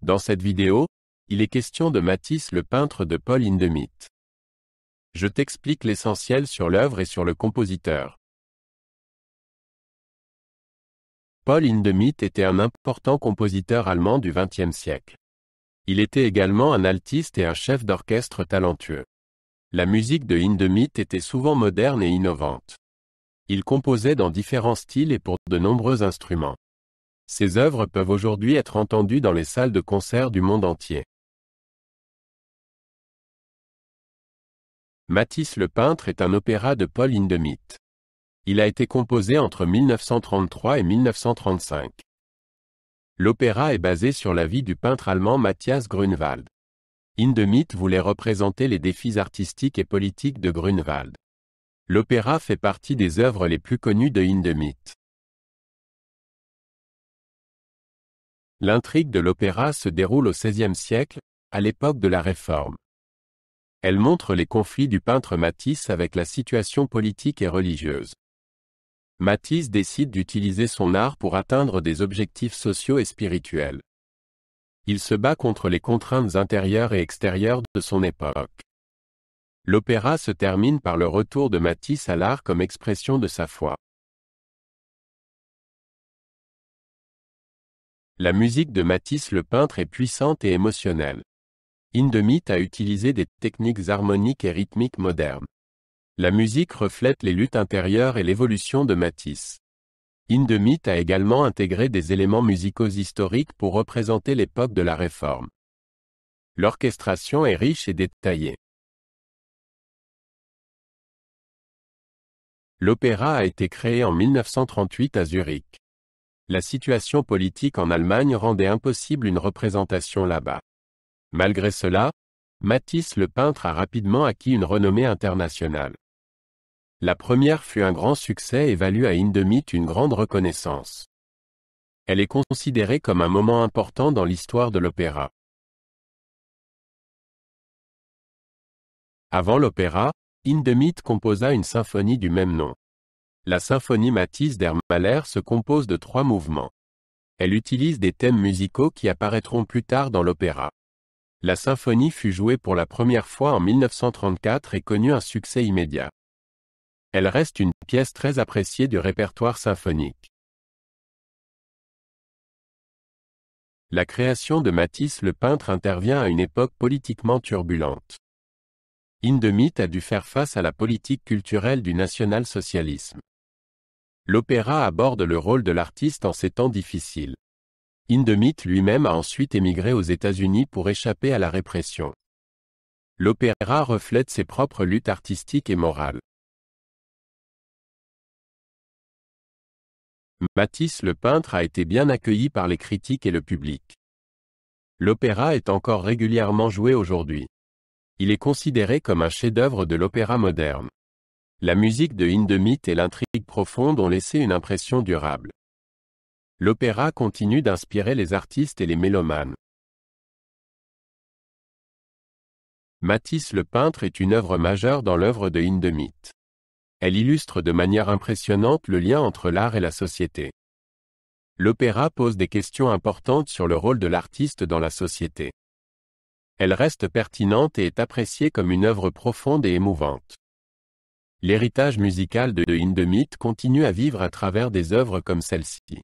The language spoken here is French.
Dans cette vidéo, il est question de Matisse le peintre de Paul Hindemith. Je t'explique l'essentiel sur l'œuvre et sur le compositeur. Paul Hindemith était un important compositeur allemand du XXe siècle. Il était également un altiste et un chef d'orchestre talentueux. La musique de Hindemith était souvent moderne et innovante. Il composait dans différents styles et pour de nombreux instruments. Ses œuvres peuvent aujourd'hui être entendues dans les salles de concert du monde entier. Matisse le peintre est un opéra de Paul Hindemith. Il a été composé entre 1933 et 1935. L'opéra est basé sur la vie du peintre allemand Matthias Grünewald. Hindemith voulait représenter les défis artistiques et politiques de Grünewald. L'opéra fait partie des œuvres les plus connues de Hindemith. L'intrigue de l'opéra se déroule au XVIe siècle, à l'époque de la Réforme. Elle montre les conflits du peintre Matisse avec la situation politique et religieuse. Matisse décide d'utiliser son art pour atteindre des objectifs sociaux et spirituels. Il se bat contre les contraintes intérieures et extérieures de son époque. L'opéra se termine par le retour de Matisse à l'art comme expression de sa foi. La musique de Matisse le peintre est puissante et émotionnelle. Hindemith a utilisé des techniques harmoniques et rythmiques modernes. La musique reflète les luttes intérieures et l'évolution de Matisse. Hindemith a également intégré des éléments musicaux historiques pour représenter l'époque de la Réforme. L'orchestration est riche et détaillée. L'opéra a été créé en 1938 à Zurich. La situation politique en Allemagne rendait impossible une représentation là-bas. Malgré cela, Matisse le peintre a rapidement acquis une renommée internationale. La première fut un grand succès et valut à Hindemith une grande reconnaissance. Elle est considérée comme un moment important dans l'histoire de l'opéra. Avant l'opéra, Hindemith composa une symphonie du même nom. La symphonie Matisse der Maler se compose de 3 mouvements. Elle utilise des thèmes musicaux qui apparaîtront plus tard dans l'opéra. La symphonie fut jouée pour la première fois en 1934 et connut un succès immédiat. Elle reste une pièce très appréciée du répertoire symphonique. La création de Matisse le peintre intervient à une époque politiquement turbulente. Hindemith a dû faire face à la politique culturelle du national-socialisme. L'opéra aborde le rôle de l'artiste en ces temps difficiles. Hindemith lui-même a ensuite émigré aux États-Unis pour échapper à la répression. L'opéra reflète ses propres luttes artistiques et morales. Matisse le peintre a été bien accueilli par les critiques et le public. L'opéra est encore régulièrement joué aujourd'hui. Il est considéré comme un chef-d'œuvre de l'opéra moderne. La musique de Hindemith et l'intrigue profonde ont laissé une impression durable. L'opéra continue d'inspirer les artistes et les mélomanes. Matisse le peintre est une œuvre majeure dans l'œuvre de Hindemith. Elle illustre de manière impressionnante le lien entre l'art et la société. L'opéra pose des questions importantes sur le rôle de l'artiste dans la société. Elle reste pertinente et est appréciée comme une œuvre profonde et émouvante. L'héritage musical de Hindemith continue à vivre à travers des œuvres comme celle-ci.